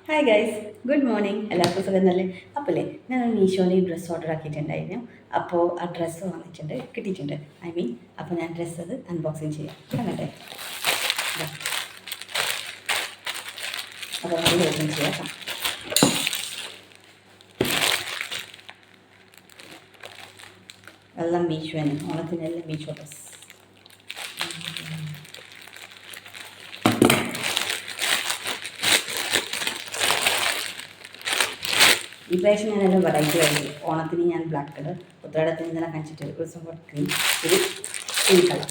Hi guys, good morning. എല്ലാവർക്കും സുഖം തന്നെ. അപ്പോൾ ഞാൻ മീഷോയിൽ ഡ്രസ്സ് ഓർഡർ ആക്കിയിട്ടുണ്ടായിരുന്നു. അപ്പോൾ ആ ഡ്രസ്സ് വന്നിട്ടുണ്ട്, കിട്ടിയിട്ടുണ്ട്. അപ്പോൾ ഞാൻ ഡ്രസ്സ് അത് അൺബോക്സിങ് ചെയ്യാം. കണ്ടേ, അപ്പോൾ അത് ഓപ്പൺ ചെയ്യാം. എല്ലാം മീഷോ തന്നെ, ഓണത്തിനെല്ലാം മീഷോ ഡ്രസ്സ്. ഈ പ്രാവശ്യം ഞാനെല്ലാം വെറൈറ്റി ആയിട്ട് ഓണത്തിന് ഞാൻ ബ്ലാക്ക് കളർ, ഉത്തരാടത്തിന് ഇന്നലെ കാണിച്ചിട്ട് ഒരു ദിവസം ക്രീം, ഇത് പിങ്ക് കളർ.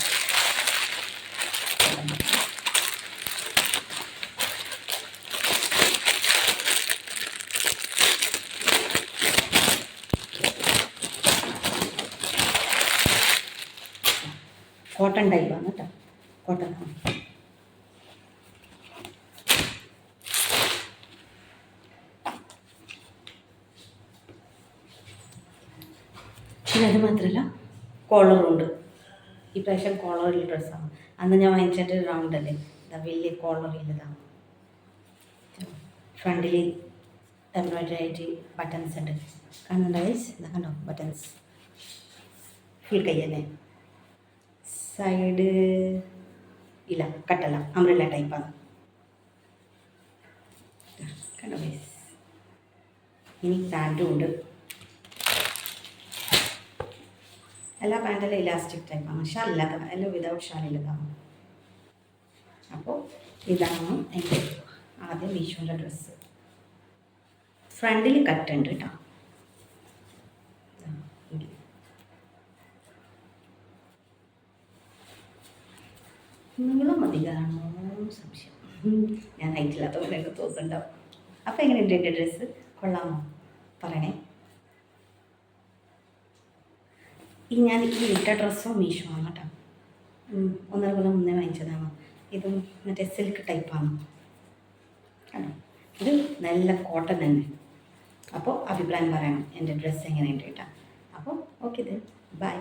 കോട്ടൺ ടൈപ്പാണ് കേട്ടോ, കോട്ടൺ. പിന്നെ അത് മാത്രമല്ല കോളറുണ്ട്. ഈ പ്രാവശ്യം കോളറുള്ള ഡ്രസ്സാണ്. അന്ന് ഞാൻ വാങ്ങിച്ചിട്ട് റൗണ്ട് അല്ലേ, ഇതാ വലിയ കോളറില്ലതാണ്. ഫ്രണ്ടിൽ എംബ്രോയിഡറി ആയിട്ട് ബട്ടൺസ് ഉണ്ട്. കാണുന്നുണ്ടോ ഗൈസ്? ഇതാ കണ്ടോ ബട്ടൺസ്, ഫുൾ കയ്യല്ലേ. സൈഡ് ഇല്ല, കട്ടല്ല, അംബ്രല്ല ടൈപ്പാണ്. കണ്ടോ ഗൈസ്? ഇനി പാൻറ്റും ഉണ്ട്. എല്ലാ പാൻറ്റെല്ലാം ഇലാസ്റ്റിക് ടൈപ്പാണ്, ഷാലില്ലാത്ത എല്ലാം വിതൗട്ട് ഷാലില്ലതാണ്. അപ്പോൾ ഇതാണ് എൻ്റെ ആദ്യം മീഷോൻ്റെ ഡ്രസ്സ്. ഫ്രണ്ടിൽ കട്ടുണ്ട് കേട്ടോ. നീളം അധികമാണോ സംശയം, ഞാൻ ഹൈറ്റില്ലാത്തതുകൊണ്ട് എനിക്ക് തോന്നുന്നുണ്ടാവും. അപ്പോൾ എങ്ങനെയുണ്ട് എൻ്റെ ഡ്രസ്സ്? കൊള്ളാമോ? പറയണേ. ഞാൻ ഈ ഇട്ട ഡ്രസ്സും മീഷോ ആണ് കേട്ടോ. 1.5 കൊല്ലം മുന്നേ വാങ്ങിച്ചതാണ്. ഇതും മറ്റേ സിൽക്ക് ടൈപ്പാണ് കേട്ടോ. ഇത് നല്ല കോട്ടൺ തന്നെ. അപ്പോൾ അഭിപ്രായം പറയണം എൻ്റെ ഡ്രസ്സ് എങ്ങനെയുണ്ട് കേട്ടോ. അപ്പോൾ ഓക്കെ, ബൈ.